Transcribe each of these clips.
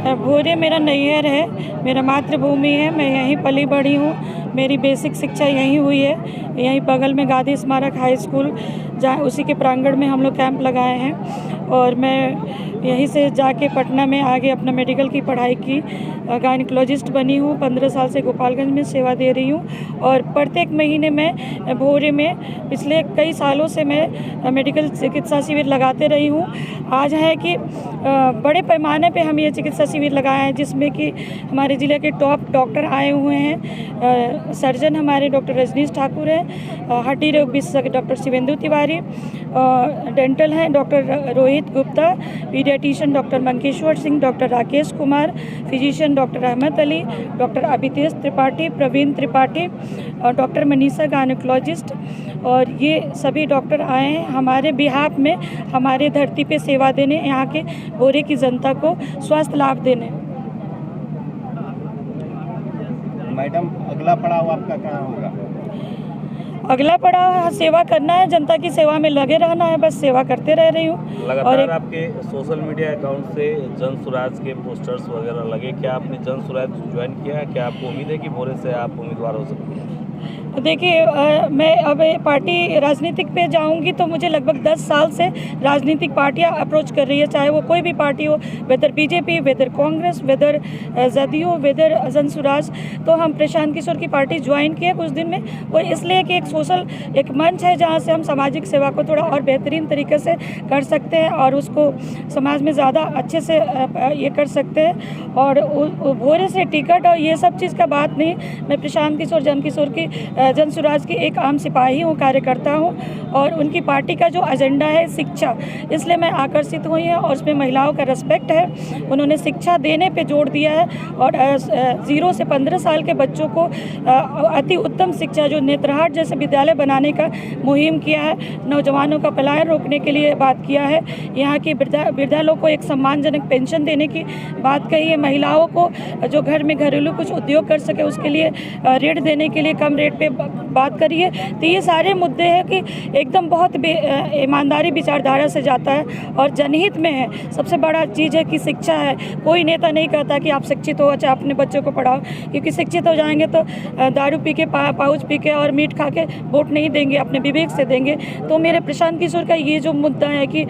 भोरे मेरा नैहर है, मेरा मातृभूमि है, मैं यहीं पली बढ़ी हूँ। मेरी बेसिक शिक्षा यहीं हुई है, यहीं बगल में गांधी स्मारक हाई स्कूल, जहाँ उसी के प्रांगण में हम लोग कैंप लगाए हैं। और मैं यहीं से जाके पटना में आगे अपना मेडिकल की पढ़ाई की, गायनिकोलॉजिस्ट बनी हूँ। 15 साल से गोपालगंज में सेवा दे रही हूँ और प्रत्येक महीने में भोरे में पिछले कई सालों से मैं मेडिकल चिकित्सा शिविर लगाते रही हूँ। आज है कि बड़े पैमाने पे हम ये चिकित्सा शिविर लगाए हैं, जिसमें कि हमारे ज़िले के टॉप डॉक्टर आए हुए हैं। सर्जन हमारे डॉक्टर रजनीश ठाकुर हैं, हड्डी रोग विशेषज्ञ डॉक्टर शिवेंदु तिवारी, डेंटल हैं doctor Rohit Gupta, paediatrician doctor Mankeshwar Singh, doctor Rakesh Kumar, physician doctor Ahmad Ali, doctor Abhitesh Tripathi, Praveen Tripathi, doctor Manisha gynaecologist. और ये सभी डॉक्टर आए हैं हमारे बिहाफ में, हमारे धरती पे सेवा देने, यहाँ के भोरे की जनता को स्वास्थ्य लाभ देने। मैडम, अगला पड़ाव आपका कहाँ होगा? अगला पड़ाव सेवा करना है, जनता की सेवा में लगे रहना है, बस सेवा करते रह रही हूँ। लगातार आपके सोशल मीडिया अकाउंट से जन स्वराज के पोस्टर्स वगैरह लगे, क्या आपने जन स्वराज ज्वाइन किया है? क्या आपको उम्मीद है कि भोरे से आप उम्मीदवार हो सकते हैं? देखिए, मैं अब पार्टी राजनीतिक पे जाऊंगी तो मुझे लगभग 10 साल से राजनीतिक पार्टियां अप्रोच कर रही है, चाहे वो कोई भी पार्टी हो, whether BJP, whether Congress, whether JDU, whether Jan Swaraj. तो हम प्रशांत किशोर की पार्टी ज्वाइन किए कुछ दिन में, वो इसलिए कि एक सोशल एक मंच है जहां से हम सामाजिक सेवा को थोड़ा और बेहतरीन तरीके से कर सकते हैं और उसको समाज में ज़्यादा अच्छे से ये कर सकते हैं। और भोरे से टिकट और ये सब चीज़ का बात नहीं, मैं प्रशांत किशोर जन किशोर की जन स्वराज की एक आम सिपाही हूँ, कार्यकर्ता हूँ और उनकी पार्टी का जो एजेंडा है शिक्षा, इसलिए मैं आकर्षित हुई है और उसमें महिलाओं का रिस्पेक्ट है। उन्होंने शिक्षा देने पे जोर दिया है और 0 से 15 साल के बच्चों को अति उत्तम शिक्षा, जो नेत्रहाट जैसे विद्यालय बनाने का मुहिम किया है, नौजवानों का पलायन रोकने के लिए बात किया है, यहाँ की वृद्धा लोग को एक सम्मानजनक पेंशन देने की बात कही है, महिलाओं को जो घर में घरेलू कुछ उद्योग कर सके उसके लिए ऋण देने के लिए कम रेट पे बात करिए। तो ये सारे मुद्दे हैं कि एकदम बहुत ईमानदारी विचारधारा से जाता है और जनहित में है। सबसे बड़ा चीज़ है कि शिक्षा है। कोई नेता नहीं कहता कि आप शिक्षित हो, अच्छा अपने बच्चों को पढ़ाओ, क्योंकि शिक्षित हो जाएंगे तो दारू पी के पाउच पी के और मीट खा के वोट नहीं देंगे, अपने विवेक से देंगे। तो मेरे प्रशांत किशोर का ये जो मुद्दा है कि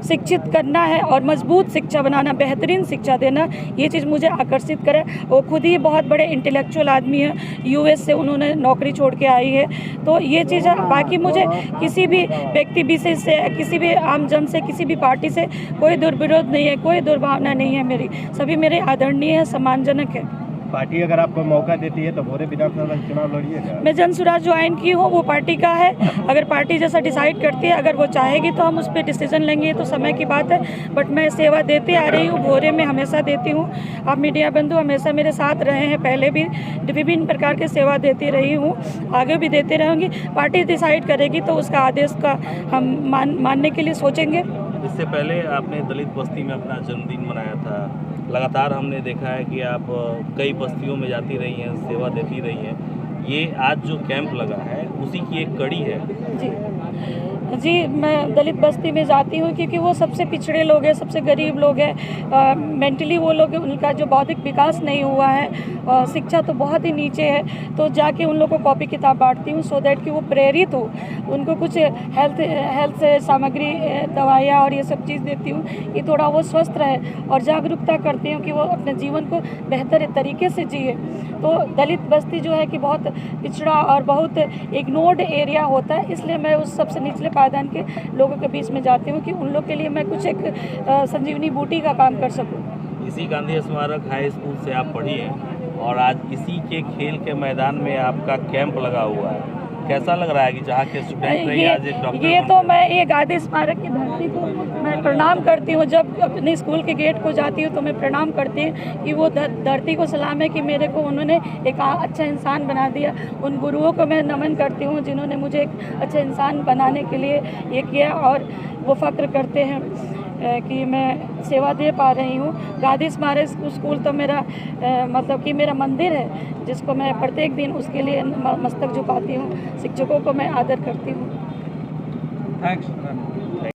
शिक्षित करना है और मजबूत शिक्षा बनाना, बेहतरीन शिक्षा देना, ये चीज़ मुझे आकर्षित करे। वो खुद ही बहुत बड़े इंटेलेक्चुअल आदमी है, यूएस से उन्होंने नौकरी छोड़ के आई है। तो ये चीज़ है। बाकी मुझे किसी भी व्यक्ति विशेष से, किसी भी आम जन से, किसी भी पार्टी से कोई दुर्विरोध नहीं है, कोई दुर्भावना नहीं है मेरी। सभी मेरे आदरणीय है, सम्मानजनक है। पार्टी अगर आपको मौका देती है तो भोरे विधानसभा चुनाव लड़िएगा? मैं जन स्वराज ज्वाइन की हूँ, वो पार्टी का है। अगर पार्टी जैसा डिसाइड करती है, अगर वो चाहेगी तो हम उस पर डिसीजन लेंगे, तो समय की बात है। बट मैं सेवा देती आ रही हूँ, भोरे में हमेशा देती हूँ। आप मीडिया बंधु हमेशा मेरे साथ रहे हैं, पहले भी विभिन्न प्रकार की सेवा देती रही हूँ, आगे भी देते रहूँगी। पार्टी डिसाइड करेगी तो उसका आदेश का हम मानने के लिए सोचेंगे। इससे पहले आपने दलित बस्ती में अपना जन्मदिन मनाया था। लगातार हमने देखा है कि आप कई बस्तियों में जाती रही हैं, सेवा देती रही हैं। ये आज जो कैंप लगा है उसी की एक कड़ी है। जी, मैं दलित बस्ती में जाती हूँ क्योंकि वो सबसे पिछड़े लोग हैं, सबसे गरीब लोग हैं, मेंटली वो लोग, उनका जो बौद्धिक विकास नहीं हुआ है, शिक्षा तो बहुत ही नीचे है। तो जाके उन लोगों को कॉपी किताब बांटती हूँ सो दैट कि वो प्रेरित हो, उनको कुछ हेल्थ से सामग्री, दवाइयाँ और ये सब चीज़ देती हूँ कि थोड़ा वो स्वस्थ रहे और जागरूकता करती हूँ कि वो अपने जीवन को बेहतर तरीके से जिए। तो दलित बस्ती जो है कि बहुत पिछड़ा और बहुत इग्नोर्ड एरिया होता है, इसलिए मैं उस सबसे निचले पायदान के लोगों के बीच में जाती हूँ कि उन लोग के लिए मैं कुछ एक संजीवनी बूटी का काम कर सकूँ। इसी गांधी स्मारक हाई स्कूल से आप पढ़ी हैं और आज इसी के खेल के मैदान में आपका कैंप लगा हुआ है। कैसा लग रहा है कि जहाँ के स्टूडेंट रही आज एक डॉक्टर? ये तो मैं ये गांधी स्मारक की धरती को मैं प्रणाम करती हूँ। जब अपने स्कूल के गेट को जाती हूँ तो मैं प्रणाम करती हूँ कि वो धरती को सलाम है कि मेरे को उन्होंने एक अच्छा इंसान बना दिया। उन गुरुओं को मैं नमन करती हूँ जिन्होंने मुझे एक अच्छा इंसान बनाने के लिए ये किया और वो फ़ख्र करते हैं कि मैं सेवा दे पा रही हूँ। गांधी स्मारक स्कूल तो मेरा मतलब कि मेरा मंदिर है, जिसको मैं प्रत्येक दिन उसके लिए मस्तक झुकाती हूँ। शिक्षकों को मैं आदर करती हूँ। थैंक्स।